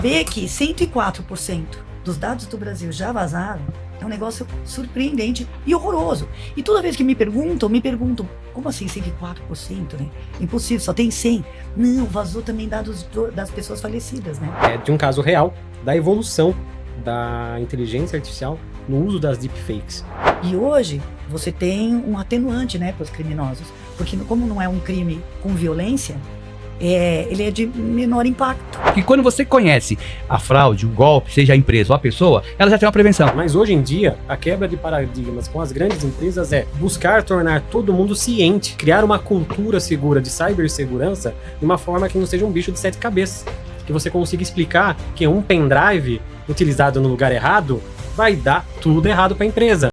Ver que 104% dos dados do Brasil já vazaram é um negócio surpreendente e horroroso. E toda vez que me perguntam, como assim 104%, né? Impossível, só tem 100. Não, vazou também dados das pessoas falecidas, né? É de um caso real da evolução da inteligência artificial no uso das deepfakes. E hoje você tem um atenuante, né, para os criminosos, porque como não é um crime com violência, ele é de menor impacto. Porque quando você conhece a fraude, o golpe, seja a empresa ou a pessoa, ela já tem uma prevenção. Mas hoje em dia, a quebra de paradigmas com as grandes empresas é buscar tornar todo mundo ciente, criar uma cultura segura de cibersegurança de uma forma que não seja um bicho de 7 cabeças. Que você consiga explicar que um pendrive utilizado no lugar errado vai dar tudo errado para a empresa.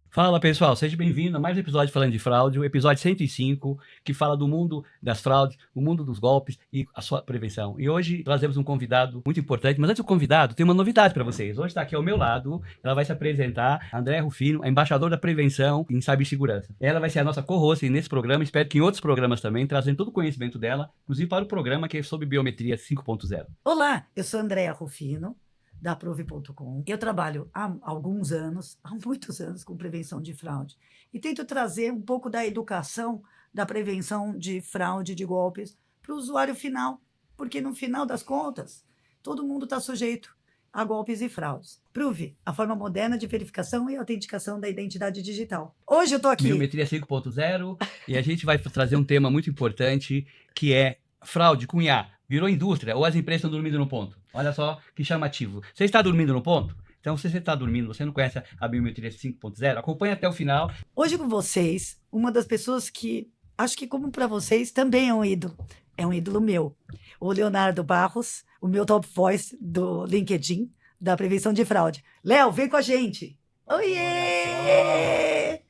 Fala pessoal, seja bem-vindo a mais um episódio falando de fraude, o episódio 105, que fala do mundo das fraudes, o mundo dos golpes e a sua prevenção. E hoje trazemos um convidado muito importante, mas antes do convidado, tem uma novidade para vocês. Hoje está aqui ao meu lado, ela vai se apresentar, Andréa Rufino, a embaixadora da prevenção em cibersegurança. Ela vai ser a nossa co-host nesse programa, espero que em outros programas também, trazendo todo o conhecimento dela, inclusive para o programa que é sobre biometria 5.0. Olá, eu sou Andréa Rufino, da Prove.com. Eu trabalho há muitos anos, com prevenção de fraude. E tento trazer um pouco da educação da prevenção de fraude, de golpes, para o usuário final. Porque, no final das contas, todo mundo está sujeito a golpes e fraudes. Prove, a forma moderna de verificação e autenticação da identidade digital. Hoje eu estou aqui. Biometria 5.0 e a gente vai trazer um tema muito importante, que é fraude com IA. Virou indústria ou as empresas estão dormindo no ponto? Olha só que chamativo. Você está dormindo no ponto? Então, se você está dormindo, você não conhece a biometria 5.0, acompanhe até o final. Hoje com vocês, uma das pessoas que, acho que como para vocês, também é um ídolo meu. O Leonardo Barros, o meu top voice do LinkedIn, da prevenção de fraude. Léo, vem com a gente! Oiê!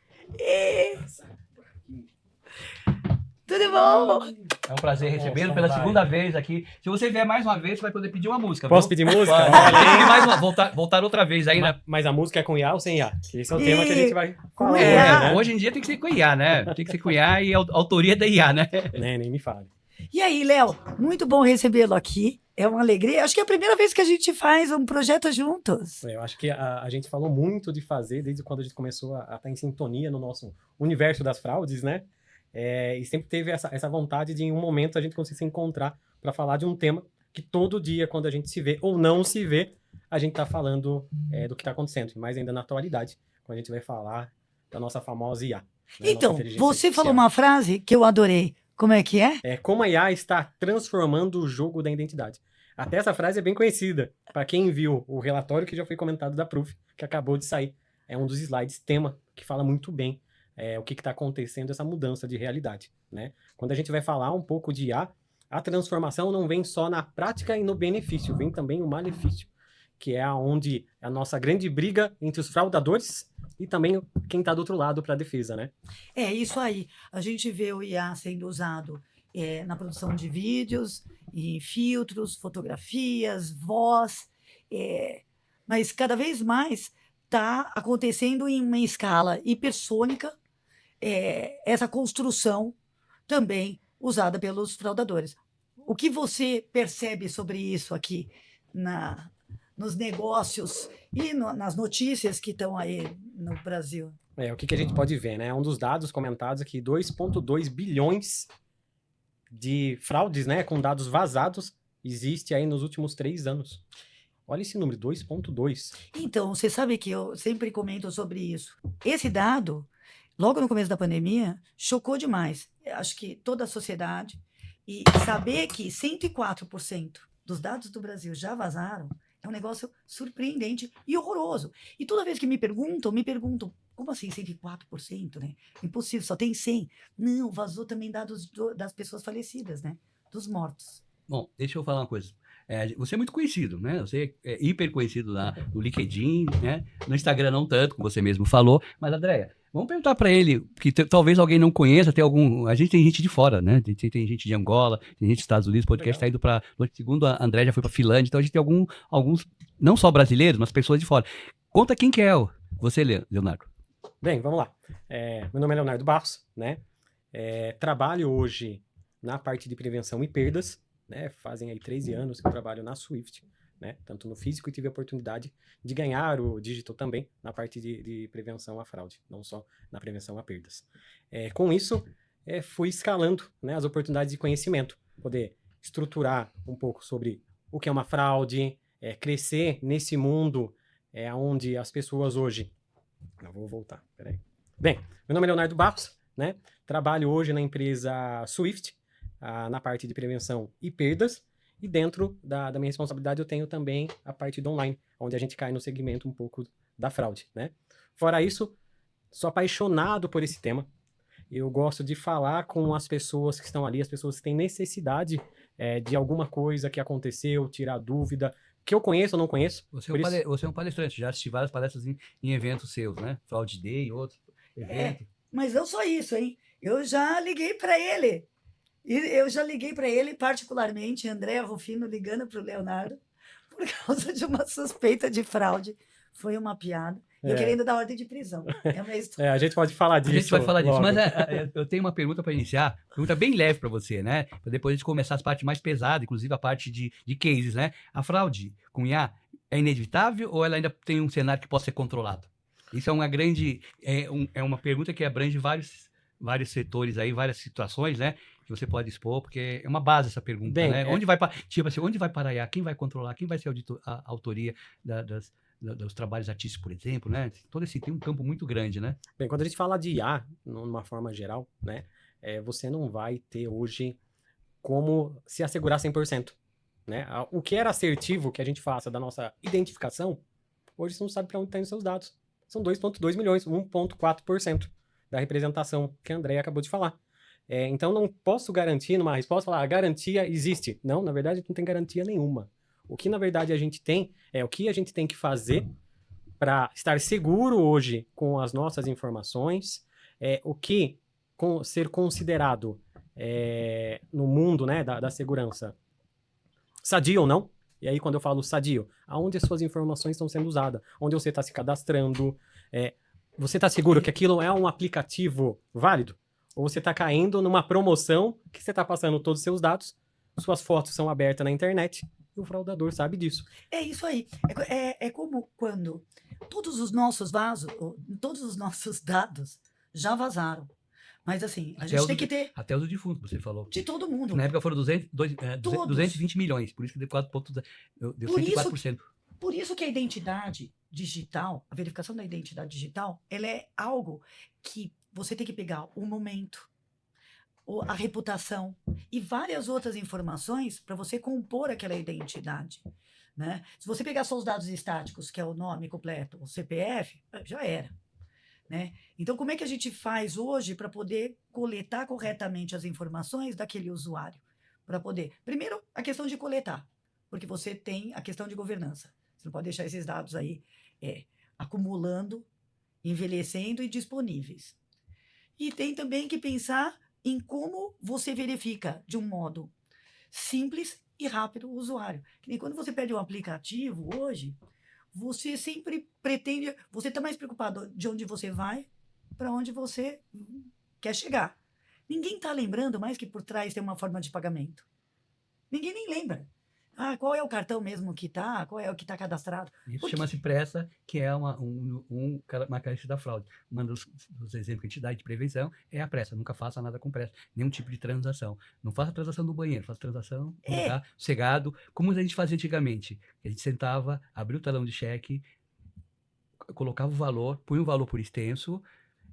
Tudo bom? É um prazer recebê-lo pela segunda vez aqui. Se você vier mais uma vez, você vai poder pedir uma música. Posso viu? pedir música? Voltar outra vez aí, né? Mas a música é com IA ou sem IA? Esse é o tema que a gente vai falar. Com IA. Né? Hoje em dia tem que ser com IA, né? Tem que ser com IA e a autoria da IA, né? Nem me fale. E aí, Léo, muito bom recebê-lo aqui. É uma alegria. Acho que é a primeira vez que a gente faz um projeto juntos. Eu acho que a gente falou muito de fazer desde quando a gente começou a estar em sintonia no nosso universo das fraudes, né? E sempre teve essa vontade de, em um momento, a gente conseguir se encontrar para falar de um tema que todo dia, quando a gente se vê ou não se vê, a gente está falando do que está acontecendo. Mais ainda na atualidade, quando a gente vai falar da nossa famosa IA. Né? Então, você falou uma frase que eu adorei. Como é que é? Como a IA está transformando o jogo da identidade. Até essa frase é bem conhecida. Para quem viu o relatório que já foi comentado da Proof, que acabou de sair, é um dos slides tema que fala muito bem o que está acontecendo, essa mudança de realidade, né? Quando a gente vai falar um pouco de IA, a transformação não vem só na prática e no benefício, vem também o malefício, que é onde a nossa grande briga entre os fraudadores e também quem está do outro lado para a defesa, né? É isso aí. A gente vê o IA sendo usado na produção de vídeos, em filtros, fotografias, voz, mas cada vez mais está acontecendo em uma escala hipersônica, essa construção também usada pelos fraudadores. O que você percebe sobre isso aqui nos negócios e nas notícias que estão aí no Brasil? O que a gente pode ver, né? Um dos dados comentados aqui, 2,2 bilhões de fraudes, né, com dados vazados, existe aí nos últimos 3 anos. Olha esse número, 2,2. Então, você sabe que eu sempre comento sobre isso. Esse dado, logo no começo da pandemia, chocou demais. Acho que toda a sociedade. E saber que 104% dos dados do Brasil já vazaram é um negócio surpreendente e horroroso. E toda vez que me perguntam, como assim 104%, né? Impossível, só tem 100. Não, vazou também dados das pessoas falecidas, né? Dos mortos. Bom, deixa eu falar uma coisa. Você é muito conhecido, né? Você é hiper conhecido no LinkedIn, né? No Instagram não tanto, como você mesmo falou. Mas, Andréia, vamos perguntar para ele, que talvez alguém não conheça, a gente tem gente de fora, né? Tem gente de Angola, tem gente dos Estados Unidos, o podcast está indo para, segundo a André, já foi para Finlândia, então a gente tem alguns, não só brasileiros, mas pessoas de fora. Conta quem que é você, Leonardo. Bem, vamos lá. Meu nome é Leonardo Barros, né? Trabalho hoje na parte de prevenção e perdas, né? Fazem aí 13 anos que eu trabalho na Swift, né? Tanto no físico, e tive a oportunidade de ganhar o digital também na parte de prevenção à fraude, não só na prevenção a perdas. Com isso, fui escalando, né, as oportunidades de conhecimento, poder estruturar um pouco sobre o que é uma fraude, crescer nesse mundo onde as pessoas hoje... Eu vou voltar, peraí. Bem, meu nome é Leonardo Barros, né? Trabalho hoje na empresa Swift, na parte de prevenção e perdas, e dentro da minha responsabilidade eu tenho também a parte do online, onde a gente cai no segmento um pouco da fraude, né? Fora isso, sou apaixonado por esse tema. Eu gosto de falar com as pessoas que estão ali, as pessoas que têm necessidade de alguma coisa que aconteceu, tirar dúvida, que eu conheço ou não conheço. Você é um palestrante, já assisti várias palestras em eventos seus, né? Fraud Day e outros eventos. Mas não só isso, hein? Eu já liguei para ele. Eu já liguei para ele, particularmente, André Rufino ligando para o Leonardo, por causa de uma suspeita de fraude. Foi uma piada. Eu querendo dar ordem de prisão. É uma história. A gente pode falar disso. A gente vai falar disso, logo. mas eu tenho uma pergunta para iniciar, pergunta bem leve para você, né? Para depois a gente começar as partes mais pesadas, inclusive a parte de cases, né? A fraude com IA é inevitável ou ela ainda tem um cenário que possa ser controlado? Isso é uma grande, é uma pergunta que abrange vários setores aí, várias situações, né? Que você pode expor, porque é uma base essa pergunta, Bem, né? Onde vai parar a IA? Quem vai controlar? Quem vai ser a autoria dos trabalhos artísticos, por exemplo, né? Tem um campo muito grande, né? Bem, quando a gente fala de IA, numa forma geral, né? Você não vai ter hoje como se assegurar 100%, né? O que era assertivo que a gente faça da nossa identificação, hoje você não sabe para onde estão os seus dados. São 2,2 milhões, 1,4% da representação que a Andrea acabou de falar. Então, não posso garantir numa resposta, falar, a garantia existe. Não, na verdade, não tem garantia nenhuma. O que, na verdade, a gente tem o que a gente tem que fazer para estar seguro hoje com as nossas informações, o que ser considerado no mundo, né, da segurança, sadio ou não. E aí, quando eu falo sadio, aonde as suas informações estão sendo usadas, onde você está se cadastrando, você está seguro que aquilo é um aplicativo válido? Ou você está caindo numa promoção que você está passando todos os seus dados, suas fotos são abertas na internet, e o fraudador sabe disso. É isso aí. É como quando todos os nossos dados já vazaram. Mas assim, a gente tem que ter... Até os defuntos, você falou. De todo mundo. Na época foram 220 milhões, por isso que deu 4,2%. Deu 104%. Por isso que a identidade digital, a verificação da identidade digital, ela é algo que você tem que pegar o momento, a reputação e várias outras informações para você compor aquela identidade, né? Se você pegar só os dados estáticos, que é o nome completo, o CPF, já era, né? Então, como é que a gente faz hoje para poder coletar corretamente as informações daquele usuário? Para poder... Primeiro, a questão de coletar, porque você tem a questão de governança. Você não pode deixar esses dados aí acumulando, envelhecendo e disponíveis. E tem também que pensar em como você verifica de um modo simples e rápido o usuário. Que nem quando você pede um aplicativo hoje, você sempre pretende... Você está mais preocupado de onde você vai para onde você quer chegar. Ninguém está lembrando mais que por trás tem uma forma de pagamento. Ninguém nem lembra. Qual é o cartão mesmo que está? Qual é o que está cadastrado? Isso chama-se pressa, que é uma característica da fraude. Um dos exemplos que a gente dá de prevenção é a pressa. Nunca faça nada com pressa. Nenhum tipo de transação. Não faça transação no banheiro, faça transação no lugar sossegado, como a gente fazia antigamente. A gente sentava, abria o talão de cheque, colocava o valor, punha o valor por extenso,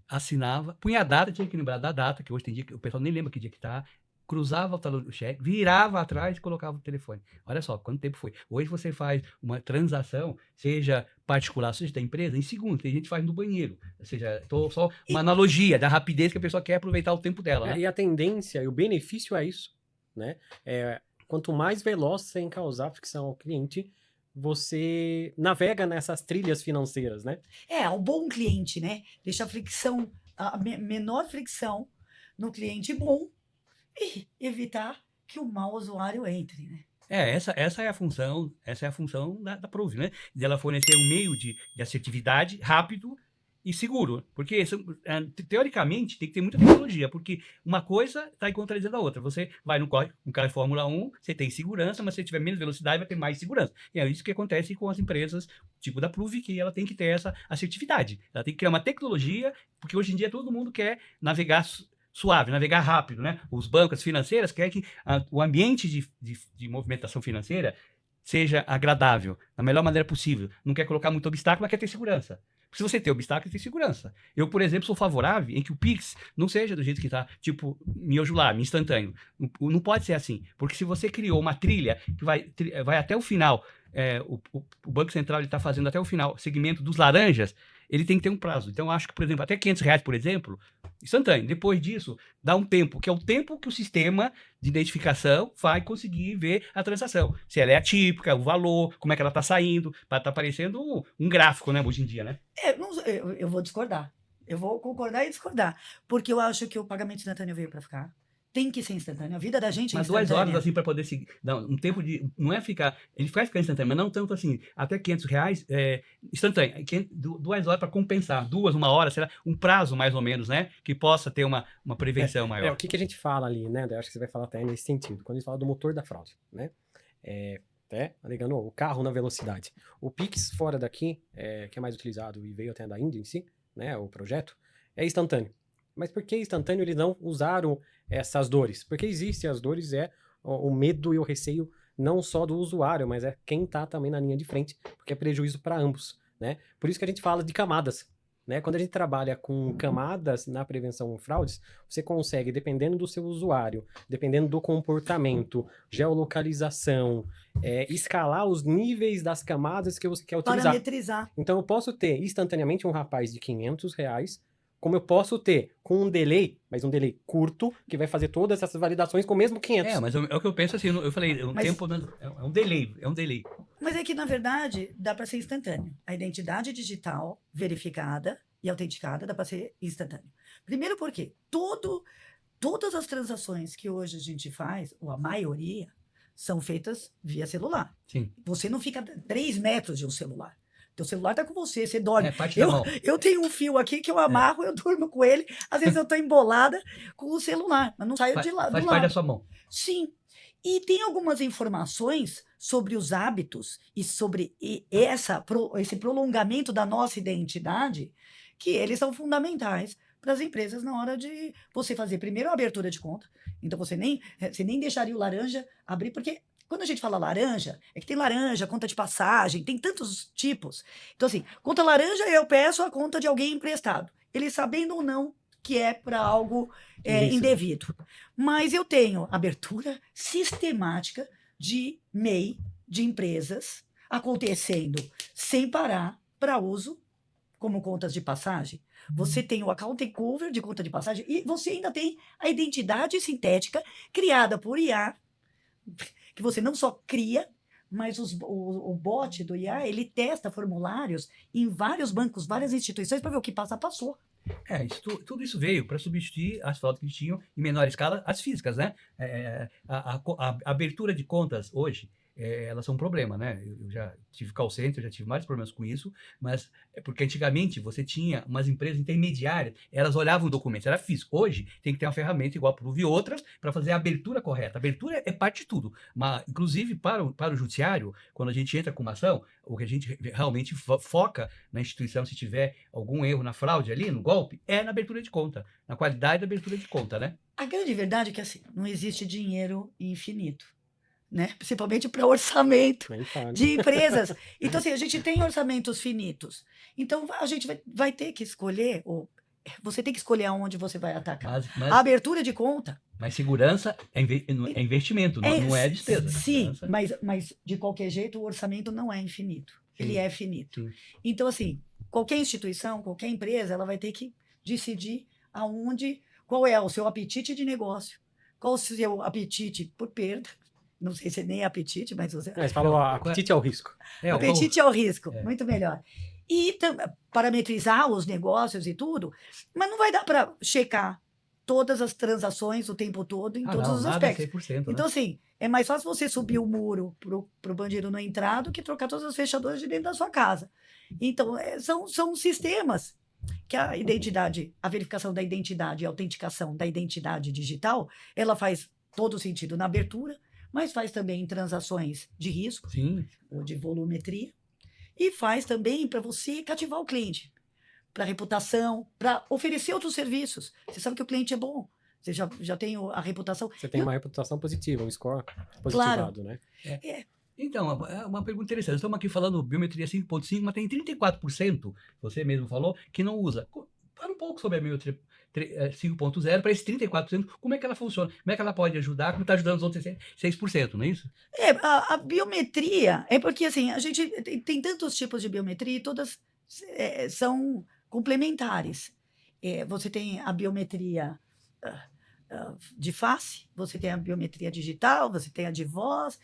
assinava, punha a data, tinha que lembrar da data, que hoje tem dia que o pessoal nem lembra que dia que está, cruzava o talão do cheque, virava atrás e colocava o telefone. Olha só, quanto tempo foi. Hoje você faz uma transação, seja particular, seja da empresa, em segundos. Tem gente que faz no banheiro. Ou seja, só uma analogia da rapidez que a pessoa quer aproveitar o tempo dela. Né? E a tendência e o benefício é isso, né? quanto mais veloz você em causar fricção ao cliente, você navega nessas trilhas financeiras, né? O bom cliente, né? Deixa a fricção, menor fricção no cliente bom e evitar que o mau usuário entre, né? Essa é a função da Prove, né? De ela fornecer um meio de assertividade rápido e seguro. Porque, teoricamente, tem que ter muita tecnologia, porque uma coisa está contradizendo a outra. Você vai no carro de Fórmula 1, você tem segurança, mas se você tiver menos velocidade, vai ter mais segurança. E é isso que acontece com as empresas, tipo da Prove, que ela tem que ter essa assertividade. Ela tem que criar uma tecnologia, porque hoje em dia todo mundo quer navegar suave, navegar rápido, né? Os bancos, as financeiras querem que o ambiente de movimentação financeira seja agradável, da melhor maneira possível. Não quer colocar muito obstáculo, mas quer ter segurança. Porque se você tem obstáculo, tem segurança. Eu, por exemplo, sou favorável em que o Pix não seja do jeito que está, tipo, miojular, instantâneo. Não pode ser assim. Porque se você criou uma trilha que vai até o final, o Banco Central está fazendo até o final, segmento dos laranjas, ele tem que ter um prazo. Então, eu acho que, por exemplo, até R$ 500, por exemplo, instantâneo. Depois disso, dá um tempo, que é o tempo que o sistema de identificação vai conseguir ver a transação. Se ela é atípica, o valor, como é que ela está saindo, para estar aparecendo um gráfico, né, hoje em dia, né? Eu vou discordar. Eu vou concordar e discordar. Porque eu acho que o pagamento instantâneo veio para ficar. Tem que ser instantâneo. A vida da gente é Mas 2 instantânea. horas, assim, para poder seguir. Não, um tempo de. Não é ficar. Ele faz ficar instantâneo, mas não tanto assim. Até R$ 500 instantâneo. 2 horas para compensar. 2, 1 hora, será um prazo mais ou menos, né? Que possa ter uma prevenção maior. O que a gente fala ali, né? Eu acho que você vai falar até nesse sentido. Quando a gente fala do motor da fraude, né? Até ligando o carro na velocidade. O Pix fora daqui, que é mais utilizado e veio até da Índia em si, né? O projeto, é instantâneo. Mas por que instantâneo eles não usaram essas dores? Porque existem as dores, o medo e o receio não só do usuário, mas é quem está também na linha de frente, porque é prejuízo para ambos, né? Por isso que a gente fala de camadas, né? Quando a gente trabalha com camadas na prevenção de fraudes, você consegue, dependendo do seu usuário, dependendo do comportamento, geolocalização, escalar os níveis das camadas que você quer utilizar. Parametrizar. Então eu posso ter instantaneamente um rapaz de R$ 500, como eu posso ter com um delay, mas um delay curto, que vai fazer todas essas validações com o mesmo 500. Mas é o que eu penso assim, eu falei, tempo é um delay, Mas é que, na verdade, dá para ser instantâneo. A identidade digital verificada e autenticada dá para ser instantâneo. Primeiro porque todas as transações que hoje a gente faz, ou a maioria, são feitas via celular. Sim. Você não fica a 3 metros de um celular. Teu celular está com você, você dorme. Parte da mão. Eu tenho um fio aqui que eu amarro, eu durmo com ele. Às vezes eu estou embolada com o celular, mas não saio de lá. Faz parte da sua mão. Sim. E tem algumas informações sobre os hábitos e sobre esse prolongamento da nossa identidade que eles são fundamentais para as empresas na hora de você fazer primeiro a abertura de conta. Então você nem deixaria o laranja abrir, porque quando a gente fala laranja, é que tem laranja, conta de passagem, tem tantos tipos. Então assim, conta laranja eu peço a conta de alguém emprestado. Ele sabendo ou não que é para algo indevido. Mas eu tenho abertura sistemática de MEI de empresas acontecendo sem parar para uso como contas de passagem. Você tem o account cover de conta de passagem e você ainda tem a identidade sintética criada por IA, que você não só cria, mas o bot do IA, ele testa formulários em vários bancos, várias instituições para ver o que passou. Tudo isso veio para substituir as fraudes que tinham em menor escala as físicas, né? A abertura de contas hoje, elas são um problema, né? Eu já tive call center, já tive vários problemas com isso, mas é porque antigamente você tinha umas empresas intermediárias, elas olhavam o documento, era físico. Hoje tem que ter uma ferramenta igual a Prove e outras para fazer a abertura correta. A abertura é parte de tudo, mas inclusive para o judiciário, quando a gente entra com uma ação, o que a gente realmente foca na instituição, se tiver algum erro na fraude ali, no golpe, é na abertura de conta, na qualidade da abertura de conta, né? A grande verdade é que assim, não existe dinheiro infinito, né? Principalmente para orçamento de empresas. Então, assim, a gente tem orçamentos finitos. Então, a gente vai ter que escolher, ou você tem que escolher aonde você vai atacar. A abertura de conta. Mas segurança é investimento, não é despesa. Sim, mas de qualquer jeito o orçamento não é infinito. Sim, ele é finito. Sim. Então, assim, qualquer instituição, qualquer empresa, ela vai ter que decidir qual é o seu apetite de negócio, qual o seu apetite por perda, não sei se é nem apetite, mas você... Você falou, apetite ao risco. Apetite ao risco, É. muito melhor. E parametrizar os negócios e tudo, mas não vai dar para checar todas as transações o tempo todo em todos não, os nada é aspectos. 100%, Então, né? assim, é mais fácil você subir o muro para o bandido não entrar do que trocar todas as fechaduras de dentro da sua casa. Então, são sistemas que a identidade, a verificação da identidade e a autenticação da identidade digital, ela faz todo sentido na abertura, mas faz também em transações de risco, Sim. ou de volumetria, e faz também para você cativar o cliente, para reputação, para oferecer outros serviços. Você sabe que o cliente é bom, você já tem a reputação. Você tem uma reputação positiva, um score positivado, né? Então, é uma pergunta interessante. Estamos aqui falando biometria 5.5, mas tem 34%, você mesmo falou, que não usa. Fala um pouco sobre a biometria 5.0 para esse 34%, como é que ela funciona? Como é que ela pode ajudar? Como está ajudando os outros 6%, não é isso? A biometria é porque assim, a gente tem tantos tipos de biometria e todas são complementares. Você tem a biometria de face, você tem a biometria digital, você tem a de voz,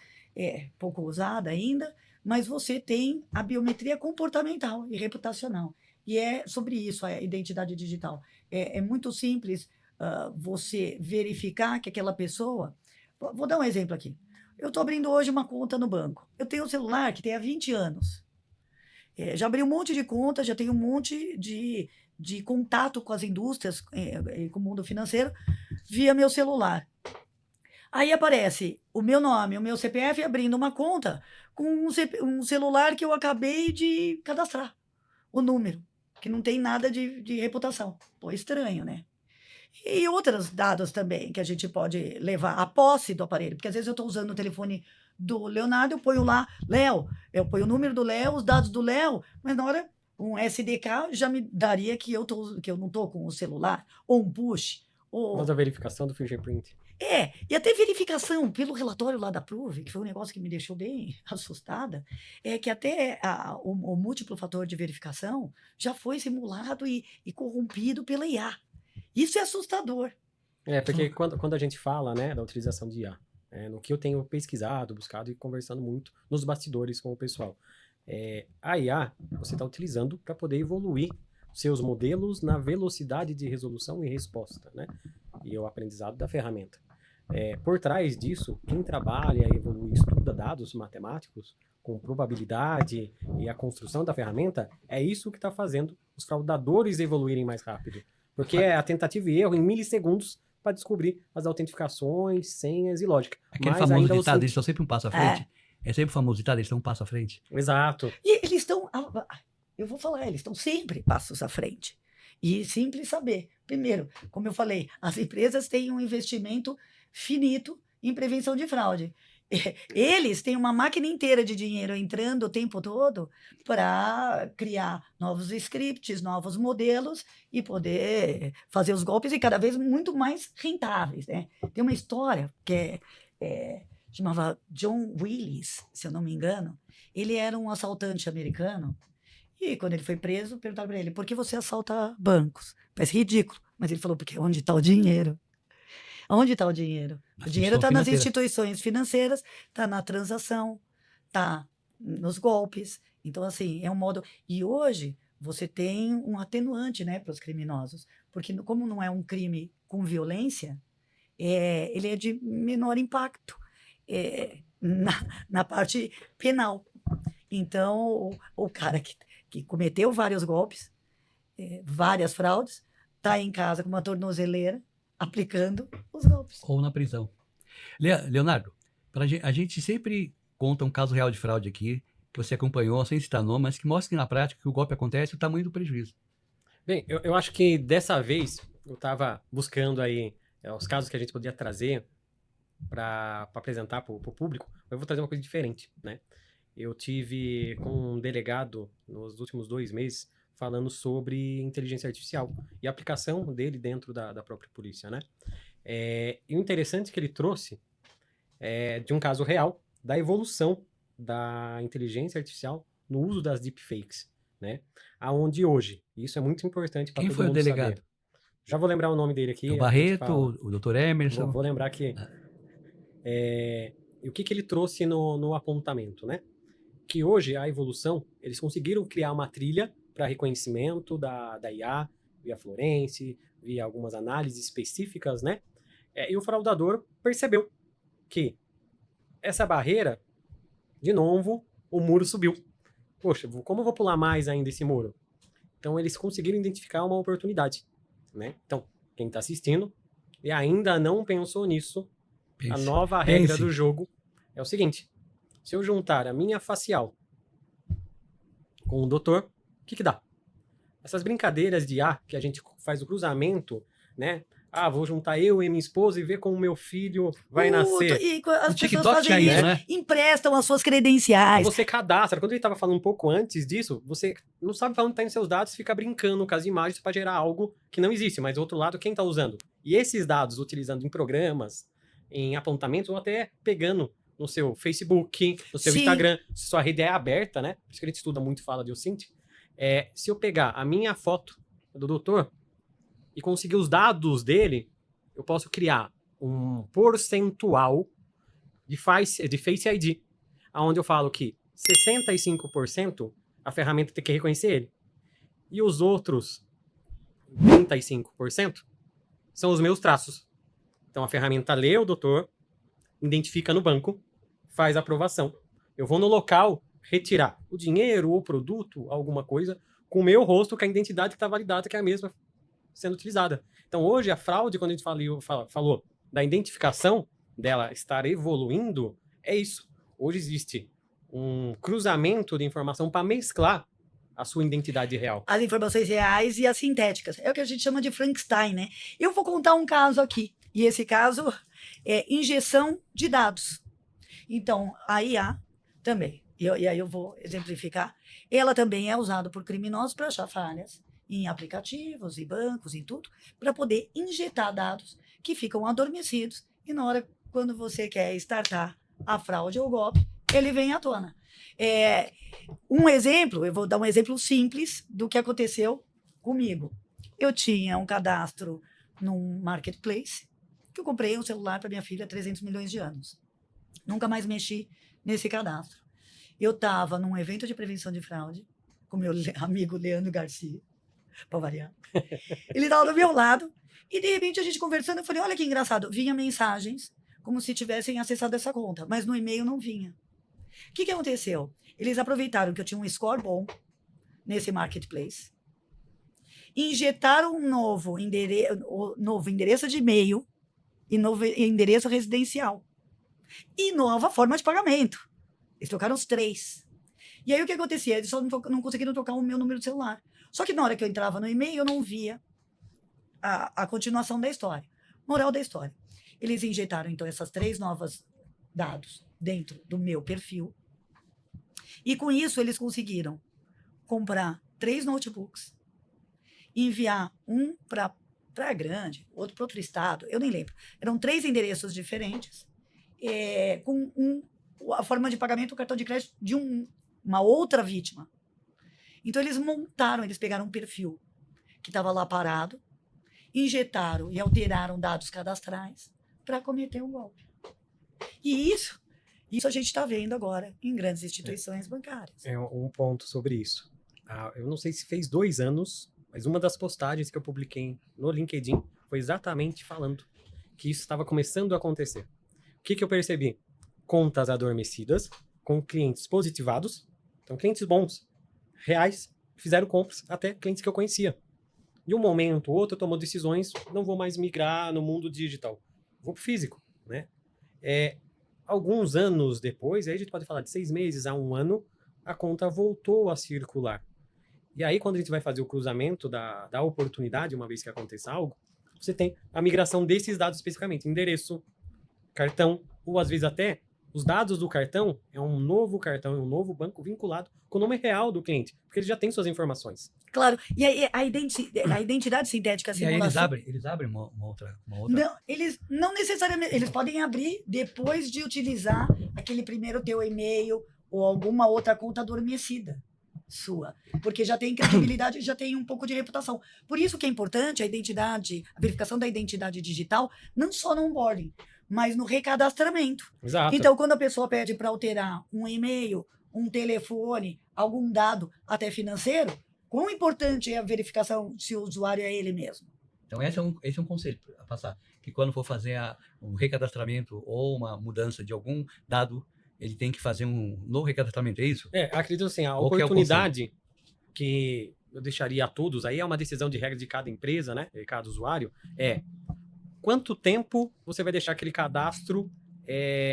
pouco usada ainda, mas você tem a biometria comportamental e reputacional. E é sobre isso a identidade digital. É muito simples você verificar que aquela pessoa... Vou dar um exemplo aqui. Eu estou abrindo hoje uma conta no banco. Eu tenho um celular que tem há 20 anos. Já abri um monte de contas, já tenho um monte de contato com as indústrias, com o mundo financeiro, via meu celular. Aí aparece o meu nome, o meu CPF abrindo uma conta com um celular que eu acabei de cadastrar, o número, que não tem nada de reputação. Pô, estranho, né? E outros dados também que a gente pode levar, a posse do aparelho, porque às vezes eu estou usando o telefone do Leonardo, eu ponho lá, Léo, eu ponho o número do Léo, os dados do Léo, mas na hora um SDK já me daria que eu não estou com o celular, ou um push. Mas a verificação do fingerprint. E até verificação pelo relatório lá da Prove, que foi um negócio que me deixou bem assustada, é que até o múltiplo fator de verificação já foi simulado e corrompido pela IA. Isso é assustador. Porque quando a gente fala, né, da utilização de IA, no que eu tenho pesquisado, buscado e conversando muito nos bastidores com o pessoal, a IA você está utilizando para poder evoluir seus modelos na velocidade de resolução e resposta, né? E o aprendizado da ferramenta. Por trás disso, quem trabalha, evolui, estuda dados matemáticos com probabilidade e a construção da ferramenta, é isso que está fazendo os fraudadores evoluírem mais rápido. Porque é a tentativa e erro em milissegundos para descobrir as autentificações, senhas e lógica. Aquele Mas famoso ainda ditado, eles estão sempre um passo à frente. É sempre o famoso ditado, eles estão um passo à frente. Exato. E eles estão, eu vou falar, eles estão sempre passos à frente. E simples saber. Primeiro, como eu falei, as empresas têm um investimento finito em prevenção de fraude. Eles têm uma máquina inteira de dinheiro entrando o tempo todo para criar novos scripts, novos modelos e poder fazer os golpes e cada vez muito mais rentáveis, né? Tem uma história que chamava John Willis, se eu não me engano. Ele era um assaltante americano e quando ele foi preso, perguntaram para ele, por que você assalta bancos? Parece ridículo, mas ele falou, porque onde está o dinheiro? Onde está o dinheiro? O dinheiro está nas instituições financeiras, está na transação, está nos golpes. Então, assim, é um modo... E hoje, você tem um atenuante, né, para os criminosos. Porque como não é um crime com violência, ele é de menor impacto na parte penal. Então, o cara que cometeu vários golpes, várias fraudes, está em casa com uma tornozeleira, aplicando os golpes. Ou na prisão. Leonardo, a gente sempre conta um caso real de fraude aqui, que você acompanhou, sem citar nome, mas que mostra que na prática que o golpe acontece e o tamanho do prejuízo. Bem, eu acho que dessa vez eu estava buscando aí os casos que a gente podia trazer para apresentar para o público. Eu vou trazer uma coisa diferente, né? Eu tive com um delegado nos últimos 2 meses falando sobre inteligência artificial e a aplicação dele dentro da própria polícia, né? E o interessante que ele trouxe de um caso real da evolução da inteligência artificial no uso das deepfakes, né? Aonde hoje, isso é muito importante para todo mundo saber. Quem foi o delegado? Já vou lembrar o nome dele aqui. O Barreto, o Dr. Emerson. Vou lembrar aqui. E o que ele trouxe no apontamento, né? Que hoje a evolução, eles conseguiram criar uma trilha para reconhecimento da IA, via Florence, via algumas análises específicas, né? E o fraudador percebeu que essa barreira, de novo, o muro subiu. Poxa, como eu vou pular mais ainda esse muro? Então eles conseguiram identificar uma oportunidade, né? Então, quem está assistindo e ainda não pensou nisso, a nova regra do jogo é o seguinte: se eu juntar a minha facial com o doutor, o que dá? Essas brincadeiras de que a gente faz o cruzamento, né? Vou juntar eu e minha esposa e ver como meu filho vai nascer. E as pessoas TikTok fazem isso, isso, né? emprestam as suas credenciais. Você cadastra. Quando ele estava falando um pouco antes disso, você não sabe para onde está indo seus dados, fica brincando com as imagens para gerar algo que não existe. Mas do outro lado, quem está usando? E esses dados, utilizando em programas, em apontamentos, ou até pegando no seu Facebook, no seu Instagram, se sua rede é aberta, né? Por isso que a gente estuda muito, fala de OSINT. Se eu pegar a minha foto do doutor e conseguir os dados dele, eu posso criar um percentual de Face ID, onde eu falo que 65% a ferramenta tem que reconhecer ele. E os outros 35% são os meus traços. Então a ferramenta lê o doutor, identifica no banco, faz a aprovação. Eu vou no local retirar o dinheiro, o produto, alguma coisa, com o meu rosto, com a identidade que está validada, que é a mesma sendo utilizada. Então hoje a fraude, quando a gente falou da identificação dela estar evoluindo, é isso. Hoje existe um cruzamento de informação para mesclar a sua identidade real. As informações reais e as sintéticas. É o que a gente chama de Frankenstein, né? Eu vou contar um caso aqui. E esse caso é injeção de dados. Então, a IA também, e aí eu vou exemplificar, ela também é usada por criminosos para achar falhas em aplicativos, em bancos, em tudo, para poder injetar dados que ficam adormecidos e na hora, quando você quer startar a fraude ou o golpe, ele vem à tona. Um exemplo, eu vou dar um exemplo simples do que aconteceu comigo. Eu tinha um cadastro num marketplace, que eu comprei um celular para minha filha há 300 milhões de anos. Nunca mais mexi nesse cadastro. Eu estava num evento de prevenção de fraude com meu amigo Leandro Garcia, para variar. Ele estava do meu lado e, de repente, a gente conversando, eu falei, olha que engraçado, vinha mensagens como se tivessem acessado essa conta, mas no e-mail não vinha. O que aconteceu? Eles aproveitaram que eu tinha um score bom nesse marketplace, injetaram um novo endereço de e-mail e novo endereço residencial. E nova forma de pagamento. Eles trocaram os 3. E aí o que acontecia? Eles só não conseguiram trocar o meu número de celular. Só que na hora que eu entrava no e-mail, eu não via a continuação da história. Moral da história. Eles injetaram, então, essas 3 novas dados dentro do meu perfil. E com isso, eles conseguiram comprar 3 notebooks, enviar um para Praia Grande, outro para outro estado, eu nem lembro. Eram 3 endereços diferentes, com a forma de pagamento, o cartão de crédito de uma outra vítima. Então, eles pegaram um perfil que estava lá parado, injetaram e alteraram dados cadastrais para cometer um golpe. E isso a gente está vendo agora em grandes instituições bancárias. Um ponto sobre isso. Eu não sei se fez 2 anos, mas uma das postagens que eu publiquei no LinkedIn foi exatamente falando que isso estava começando a acontecer. O que eu percebi? Contas adormecidas, com clientes positivados, então clientes bons, reais, fizeram compras, até clientes que eu conhecia. De um momento ou outro tomou decisões, não vou mais migrar no mundo digital, vou pro físico, né? Alguns anos depois, aí a gente pode falar de 6 meses a 1 ano, a conta voltou a circular. E aí, quando a gente vai fazer o cruzamento da oportunidade, uma vez que aconteça algo, você tem a migração desses dados especificamente, endereço, cartão, ou às vezes até os dados do cartão é um novo cartão, é um novo banco vinculado com o nome real do cliente, porque ele já tem suas informações. Claro, e aí a identidade sintética, a simulação... E aí eles abrem uma outra... Não, eles não necessariamente, eles podem abrir depois de utilizar aquele primeiro teu e-mail ou alguma outra conta adormecida sua, porque já tem credibilidade e já tem um pouco de reputação. Por isso que é importante a verificação da identidade digital, não só no onboarding, mas no recadastramento. Exato. Então, quando a pessoa pede para alterar um e-mail, um telefone, algum dado até financeiro, quão importante é a verificação se o usuário é ele mesmo? Então, esse é um conselho a passar. Que quando for fazer um recadastramento ou uma mudança de algum dado, ele tem que fazer um novo recadastramento, é isso? Acredito assim, a Qual que é o oportunidade que eu deixaria a todos, aí é uma decisão de regra de cada empresa, né, de cada usuário, quanto tempo você vai deixar aquele cadastro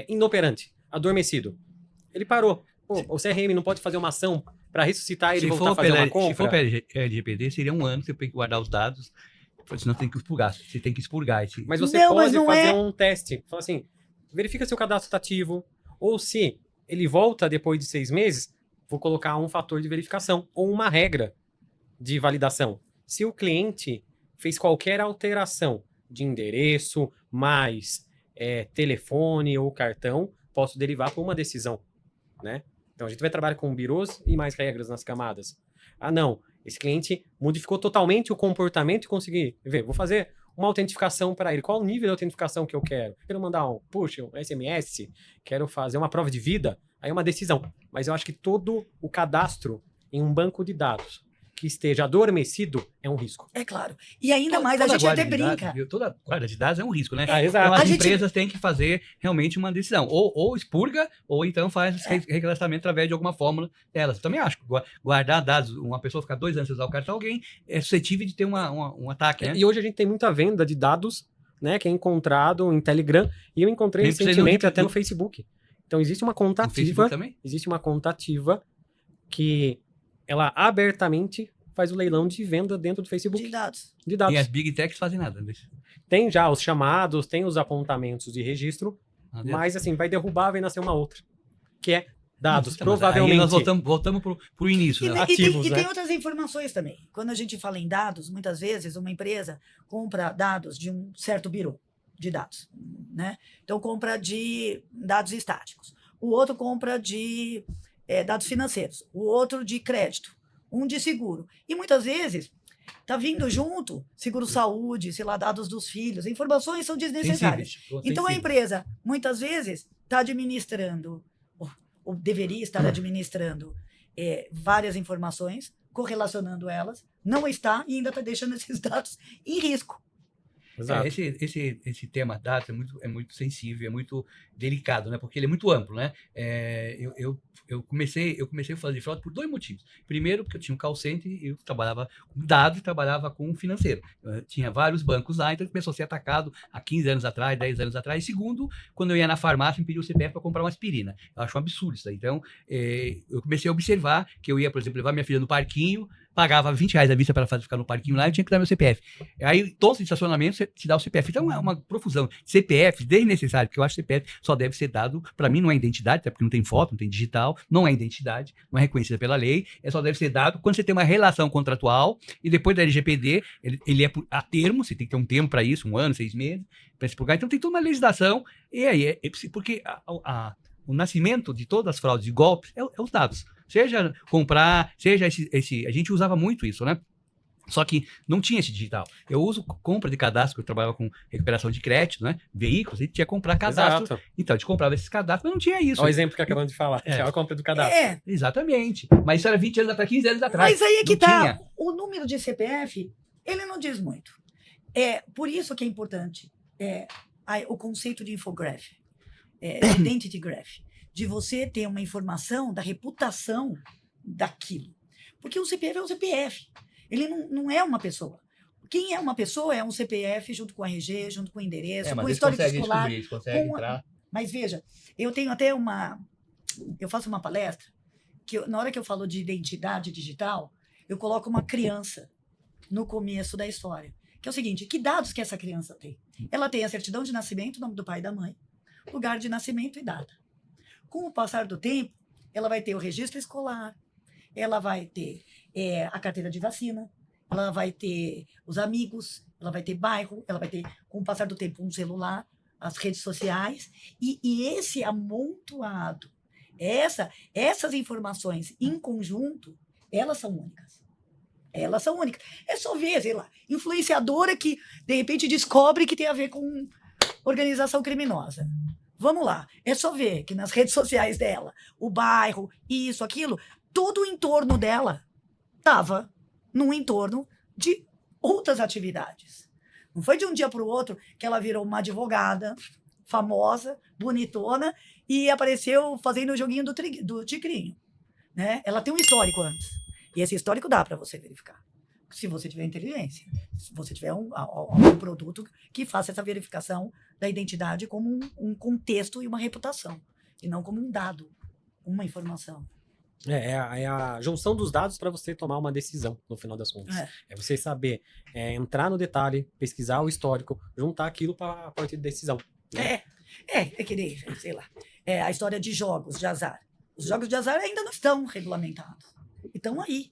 inoperante, adormecido? Ele parou. Pô, o CRM não pode fazer uma ação para ressuscitar ele e voltar a fazer uma compra? Se for pela LGPD, seria um ano, você tem que guardar os dados, senão tem que expurgar. Você tem que expurgar esse... Mas você Não, mas pode não fazer é. um teste. Fala assim, verifica se o cadastro está ativo, ou se ele volta depois de 6 meses, vou colocar um fator de verificação, ou uma regra de validação. Se o cliente fez qualquer alteração de endereço, mais telefone ou cartão, posso derivar para uma decisão, né? Então a gente vai trabalhar com birôs e mais regras nas camadas. Ah, não, esse cliente modificou totalmente o comportamento e consegui ver, vou fazer uma autentificação para ele. Qual o nível de autentificação que eu quero? Quero mandar um push, um SMS, quero fazer uma prova de vida, aí é uma decisão. Mas eu acho que todo o cadastro em um banco de dados que esteja adormecido é um risco. É claro. E ainda mais, a gente até brinca. Toda guarda de dados é um risco, né? Exato. Então, as A gente- empresas têm que fazer realmente uma decisão. Ou expurga, ou então faz recadastramento através de alguma fórmula delas. Eu também acho que guardar dados, uma pessoa ficar 2 anos sem usar o cartão, alguém é suscetível de ter um ataque, né? E hoje a gente tem muita venda de dados, né, que é encontrado em Telegram, e eu encontrei Nem precisa recentemente no- até no Facebook. Então existe uma conta No Facebook ativa, também? existe uma conta ativa que ela abertamente faz o leilão de venda dentro do Facebook De dados. de dados. E as Big Techs fazem nada. Tem já os chamados, tem os apontamentos de registro, Ah, mas assim, vai derrubar, vai nascer uma outra, que é dados, Então, mas provavelmente. Aí nós voltamos pro início, E, né? Ativos, e né? tem outras informações também. Quando a gente fala em dados, muitas vezes uma empresa compra dados de um certo birô de dados, né? Então compra de dados estáticos. O outro compra de dados financeiros. O outro de crédito. Um de seguro. E muitas vezes tá vindo junto seguro-saúde, sei lá, dados dos filhos. Informações são desnecessárias. Sensíveis. Então a Sensíveis. empresa, muitas vezes, está administrando, ou deveria estar administrando várias informações, correlacionando elas, não está e ainda está deixando esses dados em risco. Exato. Esse tema dados é muito sensível, é muito delicado, né? Porque ele é muito amplo, né? Eu comecei a fazer fraude por 2 motivos. Primeiro, porque eu tinha um call center e eu trabalhava com dados e trabalhava com financeiro. Eu tinha vários bancos lá, então começou a ser atacado há 15 anos atrás, 10 anos atrás. E segundo, quando eu ia na farmácia, me pediu o CPF para comprar uma aspirina. Eu acho um absurdo isso aí. Então, eu comecei a observar que eu ia, por exemplo, levar minha filha no parquinho, pagava R$20 à vista para ela ficar no parquinho lá, eu tinha que dar meu CPF. Aí, todos os estacionamentos, você te dá o CPF. Então, é uma profusão. CPF, desnecessário, porque eu acho que CPF só deve ser dado, para mim não é identidade, até porque não tem foto, não tem digital, não é identidade, não é reconhecida pela lei, só deve ser dado quando você tem uma relação contratual, e depois da LGPD, ele é a termo, você tem que ter um termo para isso, 1 ano, 6 meses, para expurgar. Então, tem toda uma legislação, e aí, porque o nascimento de todas as fraudes e golpes é os dados. Seja comprar, seja a gente usava muito isso, né? Só que não tinha esse digital. Eu uso compra de cadastro, eu trabalhava com recuperação de crédito, né? Veículos, a gente tinha que comprar cadastro. Exato. Então, a gente comprava esses cadastros, mas não tinha isso. Olha o exemplo que acabamos de falar, que é a compra do cadastro. Exatamente. Mas isso era 20 anos atrás, 15 anos atrás. Mas aí é que Não tá. tinha. O número de CPF, ele não diz muito. Por isso que é importante o conceito de infograph, identity graph, de você ter uma informação da reputação daquilo. Porque o CPF é um CPF. Ele não é uma pessoa. Quem é uma pessoa é um CPF junto com o RG, junto com o endereço, com o histórico escolar. Eles conseguem com a- entrar. Mas veja, eu tenho até eu faço uma palestra que na hora que eu falo de identidade digital, eu coloco uma criança no começo da história. Que é o seguinte, que dados que essa criança tem? Ela tem a certidão de nascimento, nome do pai e da mãe, lugar de nascimento e data. Com o passar do tempo, ela vai ter o registro escolar, ela vai ter a carteira de vacina, ela vai ter os amigos, ela vai ter bairro, ela vai ter, com o passar do tempo, um celular, as redes sociais, e esse amontoado, essas informações em conjunto, elas são únicas. Elas são únicas. É só ver, sei lá, influenciadora que, de repente, descobre que tem a ver com organização criminosa. Vamos lá, é só ver que nas redes sociais dela, o bairro, isso, aquilo, todo o entorno dela estava num entorno de outras atividades. Não foi de um dia para o outro que ela virou uma advogada famosa, bonitona, e apareceu fazendo o joguinho do tigrinho. Né? Ela tem um histórico antes. E esse histórico dá para você verificar. Se você tiver inteligência, se você tiver algum produto que faça essa verificação da identidade como um contexto e uma reputação, e não como um dado, uma informação. É a junção dos dados para você tomar uma decisão, no final das contas. É você saber entrar no detalhe, pesquisar o histórico, juntar aquilo para partir de decisão. Né? É que nem, sei lá, a história de jogos de azar. Os jogos de azar ainda não estão regulamentados. Estão aí.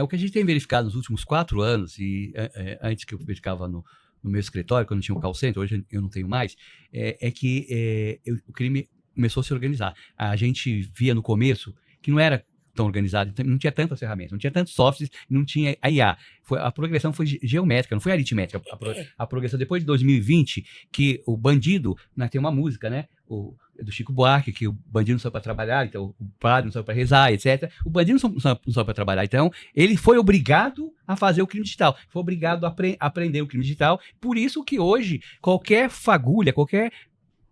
O que a gente tem verificado nos últimos 4 anos, e antes que eu verificava no meu escritório, quando tinha um call center, hoje eu não tenho mais, é que o crime começou a se organizar. A gente via no começo que não era tão organizado, não tinha tantas ferramentas, não tinha tantos softwares, não tinha a IA. A progressão foi geométrica, não foi aritmética. A progressão, depois de 2020, que o bandido, tem uma música, né? Do Chico Buarque, que o bandido não saiu para trabalhar, então o padre não saiu para rezar, etc. O bandido não saiu para trabalhar, então ele foi obrigado a fazer o crime digital, foi obrigado a aprender o crime digital, por isso que hoje qualquer fagulha, qualquer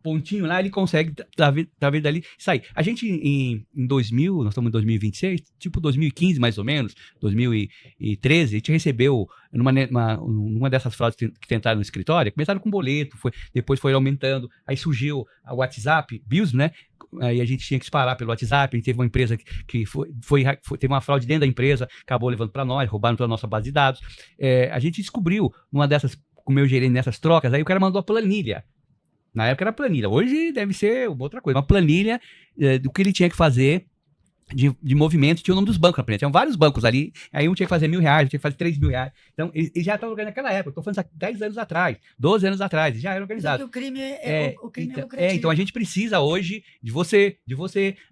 pontinho lá, ele consegue, talvez dali, sair. A gente, em 2000, nós estamos em 2026, tipo 2015 mais ou menos, 2013, a gente recebeu, numa dessas fraudes que tentaram no escritório, começaram com boleto, depois foi aumentando, aí surgiu o WhatsApp, BIOS, né? Aí a gente tinha que disparar pelo WhatsApp, a gente teve uma empresa que teve uma fraude dentro da empresa, acabou levando para nós, roubaram toda a nossa base de dados. A gente descobriu, numa dessas, com o meu gerente nessas trocas, aí o cara mandou a planilha. Na época era planilha, hoje deve ser outra coisa. Uma planilha do que ele tinha que fazer de movimento, tinha o nome dos bancos na planilha. Tinham vários bancos ali, aí um tinha que fazer R$1.000, outro tinha que fazer R$3.000. Então, ele já estava organizado naquela época. Estou falando 10 anos atrás, 12 anos atrás, já era organizado. O crime é lucrativo. Então a gente precisa hoje de você,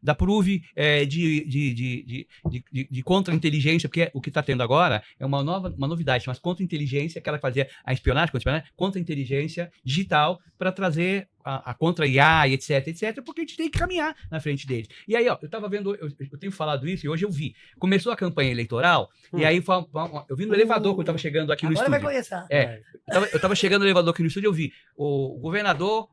da Prove, de contra-inteligência, porque o que está tendo agora é uma novidade, chama contra-inteligência, que ela fazia a espionagem, contra-inteligência digital para trazer a contra-IA, etc, porque a gente tem que caminhar na frente deles. E aí, eu estava vendo, eu tenho falado isso, e hoje eu vi. Começou a campanha eleitoral, e aí eu vi no elevador, quando eu estava chegando aqui no estúdio. Agora vai começar. Eu estava chegando no elevador aqui no estúdio, eu vi. O governador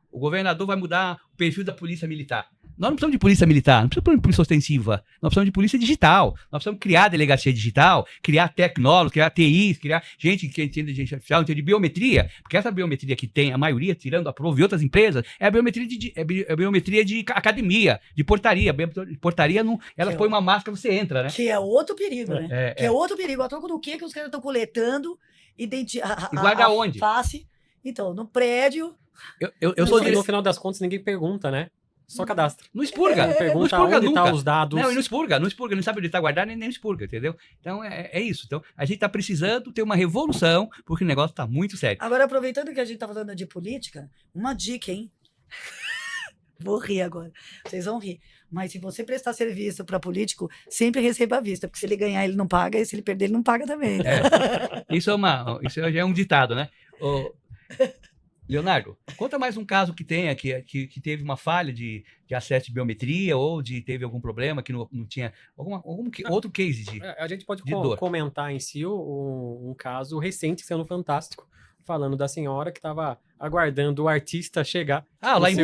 vai mudar o perfil da polícia militar. Nós não precisamos de polícia militar, não precisamos de polícia ostensiva, nós precisamos de polícia digital, nós precisamos criar delegacia digital, criar tecnólogos, criar TIs, criar gente que entende de inteligência artificial, entende de biometria, porque essa biometria que tem, a maioria, tirando a Prove e outras empresas, é a biometria de academia, de portaria. Portaria, ela põe uma máscara, você entra, né? Que é outro perigo, né? Que é outro perigo. A troco do que os caras estão coletando e guarda onde? Face. Então, no prédio... Eu sou no final das contas, ninguém pergunta, né? Só cadastra. Não expurga. Não pergunta onde tá os dados. Não, e não expurga, não sabe onde está guardado, nem expurga, entendeu? Então, é isso. Então, a gente está precisando ter uma revolução, porque o negócio está muito sério. Agora, aproveitando que a gente está falando de política, uma dica, hein? Vou rir agora. Vocês vão rir. Mas se você prestar serviço para político, sempre receba à vista, porque se ele ganhar, ele não paga, e se ele perder, ele não paga também. Isso já é um ditado, né? Leonardo, conta mais um caso que tenha, que teve uma falha de acesso de biometria ou teve algum problema que não tinha, outro case A gente pode comentar em si um caso recente que saiu no Fantástico, falando da senhora que estava aguardando o artista chegar. Lá em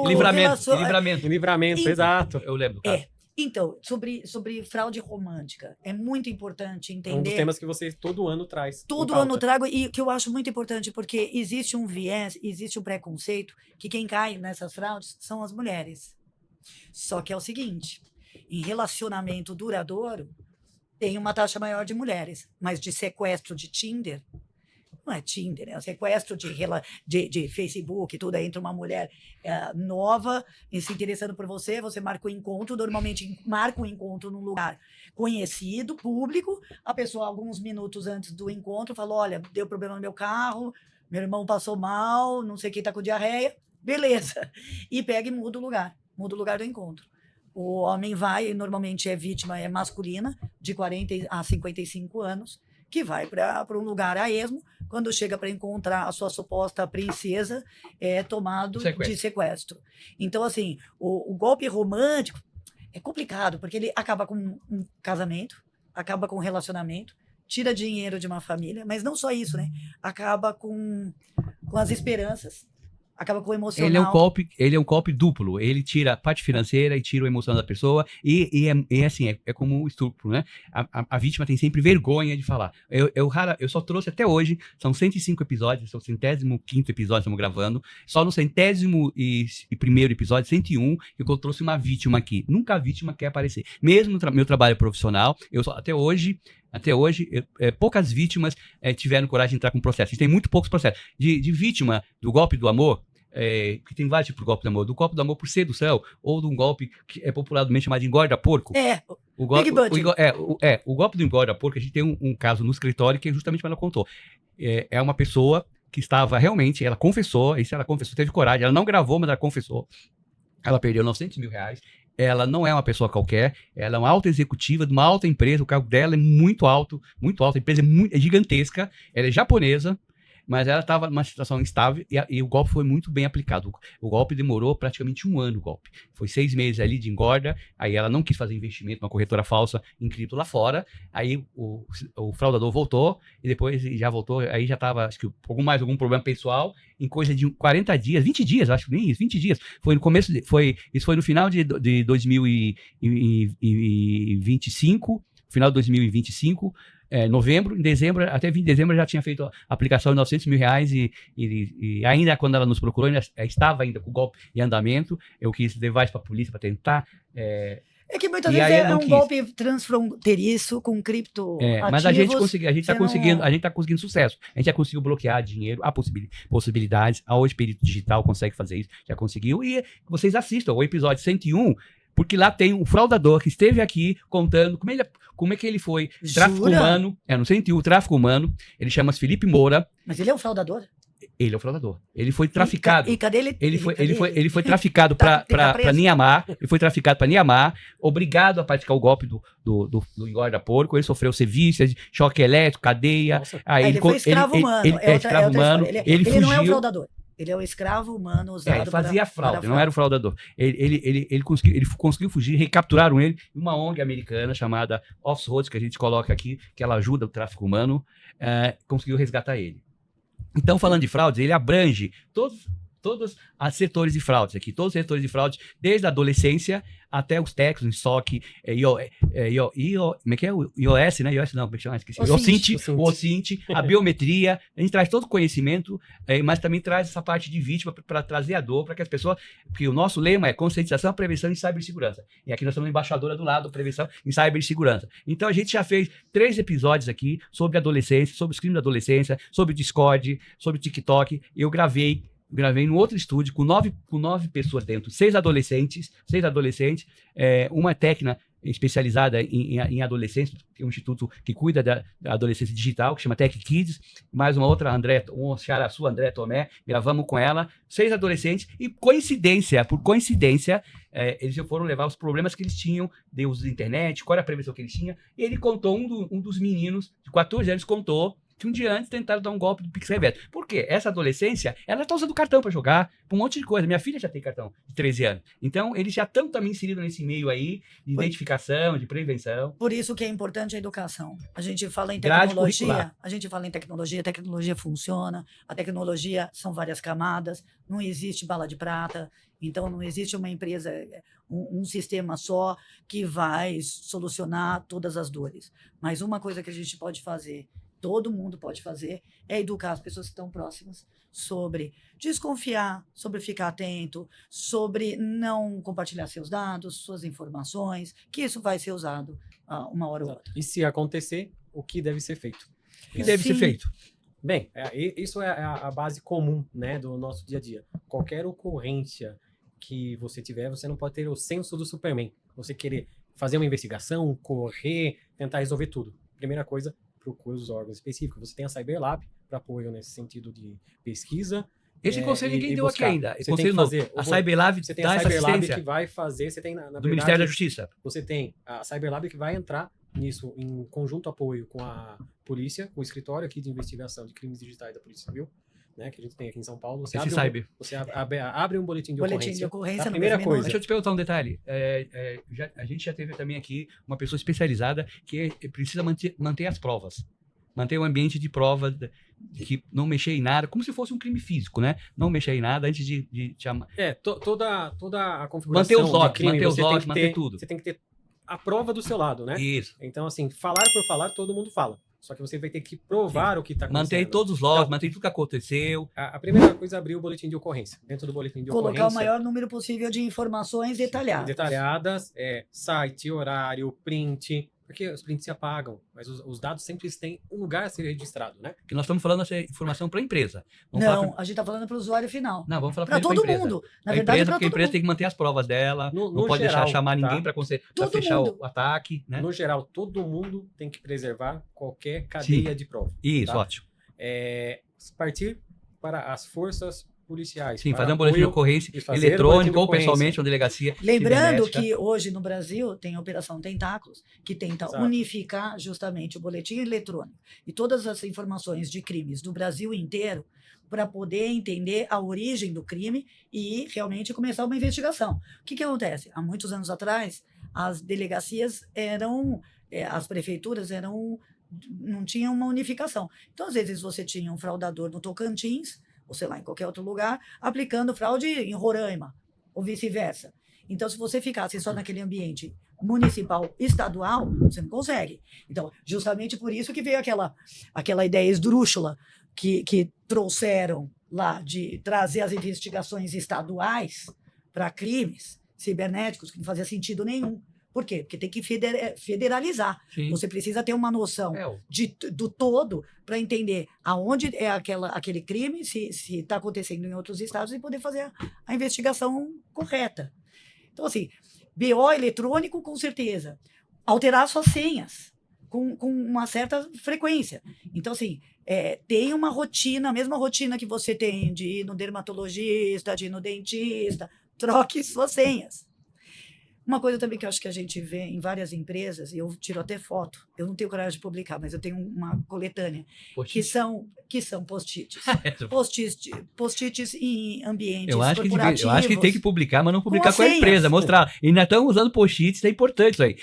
Livramento, exato. Eu lembro do caso. Então, sobre fraude romântica, é muito importante entender... Um dos temas que você todo ano traz. Todo ano trago, e que eu acho muito importante, porque existe um viés, existe um preconceito, que quem cai nessas fraudes são as mulheres. Só que é o seguinte, em relacionamento duradouro, tem uma taxa maior de mulheres, mas de sequestro de Tinder... Não é Tinder, é um sequestro de Facebook, tudo. Aí entra uma mulher nova se interessando por você, você marca o encontro, normalmente marca o encontro num lugar conhecido, público, a pessoa, alguns minutos antes do encontro, falou, olha, deu problema no meu carro, meu irmão passou mal, não sei quem tá com diarreia, beleza. E pega e muda o lugar do encontro. O homem vai, normalmente é vítima, é masculina, de 40 a 55 anos, que vai para um lugar a esmo, quando chega para encontrar a sua suposta princesa, é tomado de sequestro. Então, assim, o golpe romântico é complicado, porque ele acaba com um casamento, acaba com um relacionamento, tira dinheiro de uma família, mas não só isso, né? Acaba com as esperanças, acaba com o emocional. Ele é um golpe duplo. Ele tira a parte financeira e tira o emocional da pessoa. E assim, é como o estupro, né? A vítima tem sempre vergonha de falar. Eu só trouxe até hoje, são 105 episódios, são o 105º episódio que estamos gravando. Só no 101º episódio, 101, eu trouxe uma vítima aqui. Nunca a vítima quer aparecer. Mesmo no meu trabalho profissional, até hoje, poucas vítimas tiveram coragem de entrar com processo. A gente tem muito poucos processos. De vítima do golpe do amor, que tem vários tipos de golpe do amor. Do golpe do amor por sedução, ou de um golpe que é popularmente chamado de engorda-porco. O golpe do engorda-porco, a gente tem um caso no escritório que é justamente como ela contou. É uma pessoa que estava realmente, ela confessou, teve coragem, ela não gravou, mas ela confessou. Ela perdeu R$900 mil. Ela não é uma pessoa qualquer, ela é uma alta executiva de uma alta empresa, o cargo dela é muito alto, a empresa é gigantesca, ela é japonesa, mas ela estava numa situação instável e o golpe foi muito bem aplicado. O golpe demorou praticamente 1 ano, o golpe. Foi 6 meses ali de engorda, aí ela não quis fazer investimento numa corretora falsa em cripto lá fora, aí o fraudador voltou e depois já voltou, aí já estava, acho que algum problema pessoal, em coisa de 40 dias, 20 dias, acho que nem isso, 20 dias. Foi no começo, isso foi no final de 2025, final de 2025, novembro, em dezembro, até 20 de dezembro já tinha feito a aplicação de R$900 mil e ainda quando ela nos procurou, estava ainda com o golpe em andamento. Eu quis levar isso para a polícia para tentar. Que muitas vezes é um golpe transfronteiriço com cripto mas a gente está conseguindo sucesso. A gente já conseguiu bloquear dinheiro, há possibilidades. Hoje, perito digital consegue fazer isso, já conseguiu. E vocês assistam o episódio 101, porque lá tem um fraudador que esteve aqui contando como é que ele foi tráfico humano. No 101, tráfico humano. Ele chama-se Felipe Moura. Mas ele é um fraudador? Ele é o fraudador. Ele foi traficado. E cadê ele? Ele foi traficado para Niamar. Ele foi traficado para Niamar, obrigado a praticar o golpe do engorda-porco. Ele sofreu serviços, choque elétrico, cadeia. Ele foi escravo humano. Escravo humano. Ele fugiu. Ele não é um fraudador. Ele é um escravo humano usado ele fazia fraude, não era o fraudador. Ele conseguiu fugir, recapturaram ele em uma ONG americana chamada Off-Road, que a gente coloca aqui, que ela ajuda o tráfico humano, conseguiu resgatar ele. Então, falando de fraudes, ele abrange todos os setores de fraudes aqui, todos os setores de fraudes, desde a adolescência até os técnicos, SOC, como é que é? O iOS, né? iOS não, como é que chama? Esqueci. O OSINT, a biometria, a gente traz todo o conhecimento, mas também traz essa parte de vítima para trazer a dor, para que as pessoas, porque o nosso lema é conscientização, prevenção e cibersegurança. E aqui nós estamos embaixadora do lado, prevenção e cibersegurança. Então a gente já fez 3 episódios aqui sobre adolescência, sobre os crimes da adolescência, sobre o Discord, sobre o TikTok. Eu gravei no outro estúdio com 9 pessoas dentro, 6 adolescentes, uma técnica especializada em adolescência, tem um instituto que cuida da adolescência digital, que chama Tech Kids, mais uma outra, sua André Tomé, gravamos com ela, 6 adolescentes, e por coincidência, eles foram levar os problemas que eles tinham de uso da internet, qual era a prevenção que eles tinham, e ele contou, um dos meninos de 14 anos contou, que um dia antes tentaram dar um golpe do Pix Reverso. Por quê? Essa adolescência, ela está usando cartão para jogar, para um monte de coisa. Minha filha já tem cartão de 13 anos. Então, eles já estão também inseridos nesse meio aí de identificação, de prevenção. Por isso que é importante a educação. A gente fala em tecnologia, tecnologia funciona, a tecnologia são várias camadas, não existe bala de prata, então não existe uma empresa, um sistema só que vai solucionar todas as dores. Mas uma coisa que a gente pode fazer, todo mundo pode fazer, é educar as pessoas que estão próximas sobre desconfiar, sobre ficar atento, sobre não compartilhar seus dados, suas informações, que isso vai ser usado uma hora ou outra. E se acontecer, o que deve ser feito? O que deve ser feito? Bem, isso é a base comum, né, do nosso dia a dia. Qualquer ocorrência que você tiver, você não pode ter o senso do Superman. Você querer fazer uma investigação, correr, tentar resolver tudo. Primeira coisa, procure os órgãos específicos. Você tem a Cyberlab para apoio nesse sentido de pesquisa. Esse conselho ninguém deu aqui ainda. Você tem que fazer. A Cyberlab você tem a Cyberlab que vai fazer. Você tem, na do verdade, Ministério da Justiça. Você tem a Cyberlab que vai entrar nisso em conjunto apoio com a polícia, com o escritório aqui de investigação de crimes digitais da Polícia Civil, né, que a gente tem aqui em São Paulo. Você abre um boletim de ocorrência. A primeira coisa. Deixa eu te perguntar um detalhe. A gente já teve também aqui uma pessoa especializada que precisa manter as provas. Manter o ambiente de prova, que não mexer em nada, como se fosse um crime físico, né? Não mexer em nada antes de chamar. Toda a configuração manter os logs, crime, manter tudo. Você tem que ter a prova do seu lado, né? Isso. Então, assim, falar por falar, todo mundo fala. Só que você vai ter que provar o que está acontecendo. Manter todos os logs, manter tudo que aconteceu. A primeira coisa é abrir o boletim de ocorrência. Dentro do boletim de ocorrência... Colocar o maior número possível de informações detalhadas. Detalhadas, site, horário, print... Porque os prints se apagam, mas os dados sempre têm um lugar a ser registrado, né? Que nós estamos falando essa informação para a empresa. A gente está falando para o usuário final. Não, vamos falar para todo mundo. Na verdade, porque a empresa tem que manter as provas dela, não pode deixar chamar ninguém para fechar o ataque, né? No geral, todo mundo tem que preservar qualquer cadeia de prova. Isso, tá? ótimo. Partir para as forças policiais. Sim, fazer um boletim de ocorrência eletrônico ou pessoalmente na delegacia. Lembrando que hoje no Brasil tem a Operação Tentáculos, que tenta unificar justamente o boletim eletrônico e todas as informações de crimes do Brasil inteiro para poder entender a origem do crime e realmente começar uma investigação. O que acontece? Há muitos anos atrás, as delegacias as prefeituras não tinham uma unificação. Então, às vezes, você tinha um fraudador no Tocantins, ou sei lá, em qualquer outro lugar, aplicando fraude em Roraima, ou vice-versa. Então, se você ficasse só naquele ambiente municipal, estadual, você não consegue. Então, justamente por isso que veio aquela ideia esdrúxula que trouxeram lá de trazer as investigações estaduais para crimes cibernéticos, que não fazia sentido nenhum. Por quê? Porque tem que federalizar. Sim. Você precisa ter uma noção do todo para entender aonde é aquele crime, se está acontecendo em outros estados, e poder fazer a investigação correta. Então, assim, BO eletrônico, com certeza. Alterar suas senhas com uma certa frequência. Então, assim, tem uma rotina, a mesma rotina que você tem de ir no dermatologista, de ir no dentista, troque suas senhas. Uma coisa também que eu acho que a gente vê em várias empresas, e eu tiro até foto, eu não tenho coragem de publicar, mas eu tenho uma coletânea, que são post-its. Post-its em ambientes corporativos. Eu acho que tem que publicar, mas não publicar com a empresa, mostrar. E ainda estão usando post-its, é importante isso aí.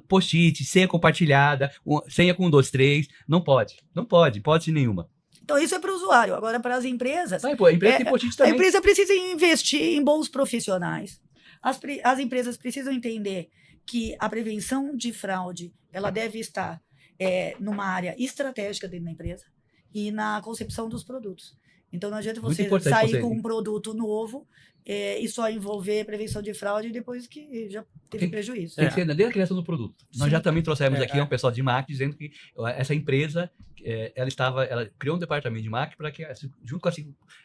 Post-it, senha compartilhada, senha com 1, 2, 3, não pode nenhuma. Então, isso é para o usuário. Agora, para as empresas... A empresa tem post-its também. A empresa precisa investir em bons profissionais. As empresas precisam entender que a prevenção de fraude ela deve estar numa área estratégica dentro da empresa e na concepção dos produtos. Então, não adianta você sair com um produto novo e só envolver prevenção de fraude depois que já teve prejuízo. Tem que ser desde a criação do produto. Sim. Nós já também trouxemos aqui um pessoal de marketing dizendo que essa empresa ela criou um departamento de marketing para que, junto com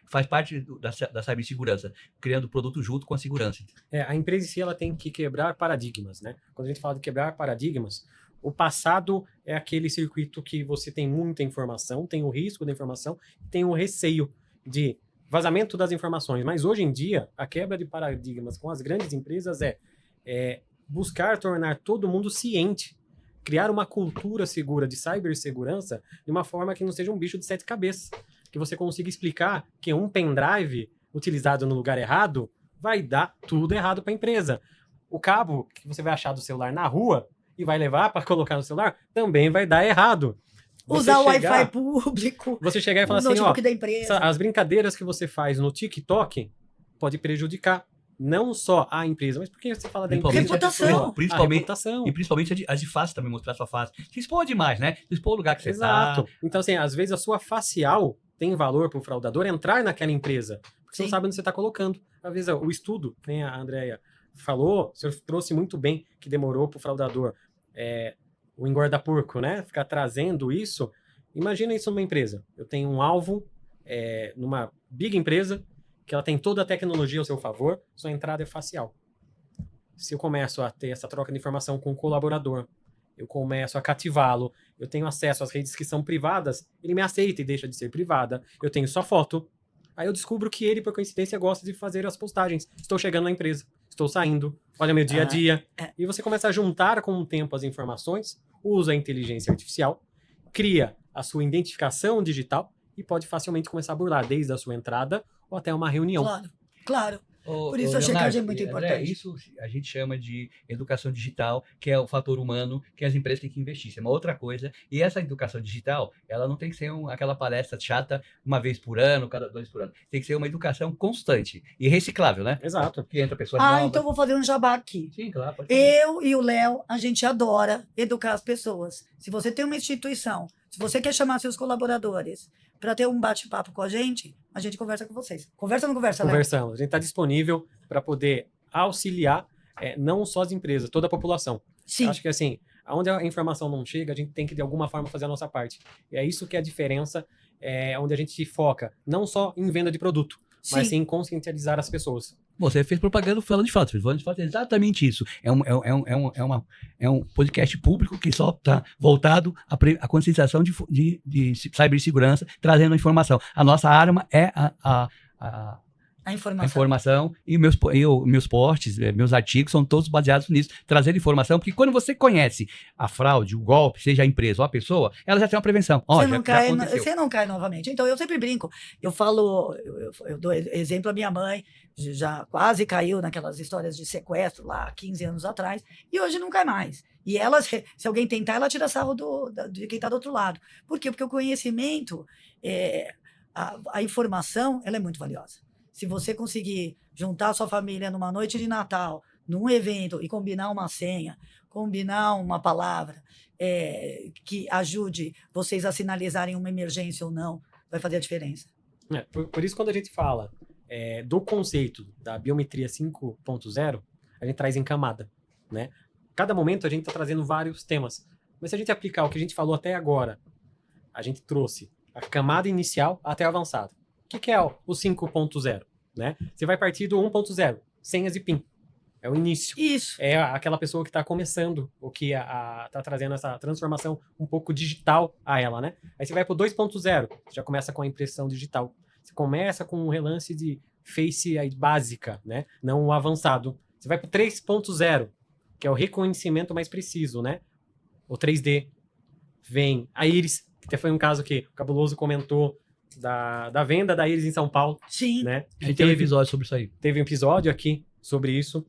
faz parte da cibersegurança, criando o produto junto com a segurança. A empresa em si ela tem que quebrar paradigmas, né? Quando a gente fala de quebrar paradigmas, o passado é aquele circuito que você tem muita informação, tem o risco da informação, tem o receio de vazamento das informações. Mas hoje em dia, a quebra de paradigmas com as grandes empresas é buscar tornar todo mundo ciente, criar uma cultura segura de cibersegurança de uma forma que não seja um bicho de 7 cabeças, que você consiga explicar que um pendrive utilizado no lugar errado vai dar tudo errado para a empresa. O cabo que você vai achar do celular na rua e vai levar para colocar no celular também vai dar errado. Usar o Wi-Fi público. Você chegar e falar assim, da empresa. As brincadeiras que você faz no TikTok pode prejudicar não só a empresa, mas porque você fala da empresa. Reputação. E principalmente a de face também, mostrar a sua face. Se expor demais, né? Se expor o lugar que você Exato. Então, assim, às vezes a sua facial tem valor para o fraudador entrar naquela empresa, porque você não sabe onde você está colocando. Às vezes o estudo, que a Andrea falou, o senhor trouxe muito bem que demorou para o fraudador o engorda-porco, né? Ficar trazendo isso. Imagina isso numa empresa. Eu tenho um alvo numa big empresa que ela tem toda a tecnologia ao seu favor, sua entrada é facial. Se eu começo a ter essa troca de informação com o colaborador, eu começo a cativá-lo, eu tenho acesso às redes que são privadas, ele me aceita e deixa de ser privada, eu tenho só foto, aí eu descubro que ele, por coincidência, gosta de fazer as postagens. Estou chegando na empresa, estou saindo, olha meu dia a dia. E você começa a juntar com o tempo as informações, usa a inteligência artificial, cria a sua identificação digital e pode facilmente começar a burlar desde a sua entrada ou até uma reunião. Claro. Por isso a checagem é muito importante. Isso a gente chama de educação digital, que é o fator humano que as empresas têm que investir. Isso é uma outra coisa. E essa educação digital, ela não tem que ser aquela palestra chata uma vez por ano, cada 2 por ano. Tem que ser uma educação constante e reciclável, né? Exato. Que entra pessoas novas. Então vou fazer um jabá aqui. Sim, claro. Eu e o Léo, a gente adora educar as pessoas. Se você tem uma instituição, se você quer chamar seus colaboradores para ter um bate-papo com a gente conversa com vocês. Conversa ou não conversa, Léo? Conversamos. A gente está disponível para poder auxiliar não só as empresas, toda a população. Sim. Acho que assim, onde a informação não chega, a gente tem que de alguma forma fazer a nossa parte. E é isso que é a diferença, onde a gente se foca, não só em venda de produto, mas sim em conscientizar as pessoas. Você fez propaganda falando de fato. Falando de fato é exatamente isso. É um podcast público que só está voltado à conscientização de cibersegurança, trazendo a informação. A nossa arma é a informação e meus posts, meus artigos são todos baseados nisso, trazendo informação, porque quando você conhece a fraude, o golpe, seja a empresa ou a pessoa, ela já tem uma prevenção. Você não cai novamente. Então, eu sempre brinco. Eu falo, eu dou exemplo a minha mãe, já quase caiu naquelas histórias de sequestro lá 15 anos atrás, e hoje não cai mais. E ela, se alguém tentar, ela tira sarro de quem está do outro lado. Por quê? Porque o conhecimento, a informação, ela é muito valiosa. Se você conseguir juntar a sua família numa noite de Natal, num evento, e combinar uma senha, combinar uma palavra que ajude vocês a sinalizarem uma emergência ou não, vai fazer a diferença. Por isso, quando a gente fala do conceito da biometria 5.0, a gente traz em camada, né? Cada momento a gente está trazendo vários temas. Mas se a gente aplicar o que a gente falou até agora, a gente trouxe a camada inicial até a avançada. O que é o 5.0? Né? Você vai partir do 1.0, senhas e PIN. É o início. Isso. É aquela pessoa que está começando, o que está trazendo essa transformação um pouco digital a ela, né? Aí você vai para o 2.0, já começa com a impressão digital. Você começa com um relance de face aí básica, né? Não o avançado. Você vai para o 3.0, que é o reconhecimento mais preciso, né? O 3D. Vem a íris, que até foi um caso que o Cabuloso comentou, da venda da íris em São Paulo. Sim. Né? A gente teve um episódio sobre isso aí. Teve um episódio aqui sobre isso.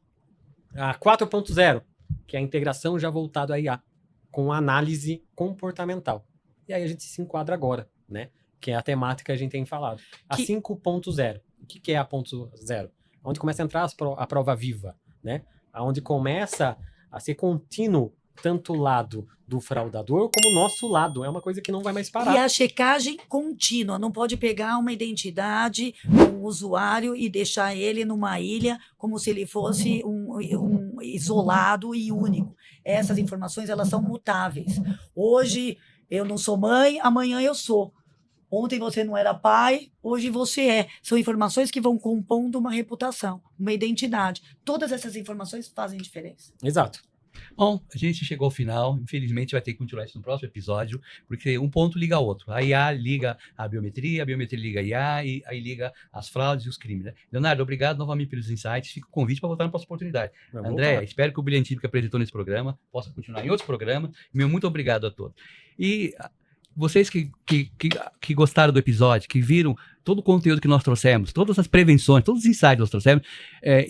A 4.0, que é a integração já voltada à IA, com análise comportamental. E aí a gente se enquadra agora, né? Que é a temática que a gente tem falado. A 5.0. O que é a 0.0? Onde começa a entrar a prova viva, né? Onde começa a ser contínuo tanto o lado do fraudador como o nosso lado. É uma coisa que não vai mais parar. E a checagem contínua. Não pode pegar uma identidade, um usuário e deixar ele numa ilha como se ele fosse um isolado e único. Essas informações, elas são mutáveis. Hoje eu não sou mãe, amanhã eu sou. Ontem você não era pai, hoje você é. São informações que vão compondo uma reputação, uma identidade. Todas essas informações fazem diferença. Exato. Bom, a gente chegou ao final. Infelizmente, vai ter que continuar isso no próximo episódio, porque um ponto liga ao outro. A IA liga a biometria liga a IA, e aí liga as fraudes e os crimes. Né? Leonardo, obrigado novamente pelos insights. Fica o convite para voltar na próxima oportunidade. André, espero que o brilhantismo que apresentou nesse programa possa continuar em outros programas. Meu muito obrigado a todos. E vocês que gostaram do episódio, que viram todo o conteúdo que nós trouxemos, todas as prevenções, todos os insights que nós trouxemos,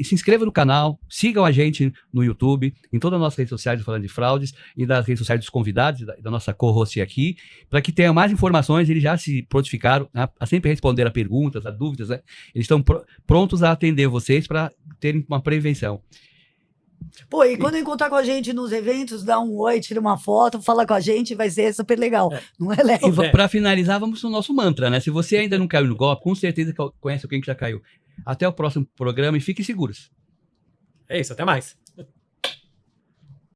se inscrevam no canal, sigam a gente no YouTube, em todas as nossas redes sociais falando de fraudes e das redes sociais dos convidados, da nossa co-host aqui, para que tenha mais informações. Eles já se prontificaram a sempre responder a perguntas, a dúvidas, né? Eles estão prontos a atender vocês para terem uma prevenção. Pô, e quando encontrar com a gente nos eventos, dá um oi, tira uma foto, fala com a gente, vai ser super legal. Não é, Léo? E para finalizar, vamos no nosso mantra, né? Se você ainda não caiu no golpe, com certeza conhece alguém que já caiu. Até o próximo programa e fiquem seguros. É isso, até mais.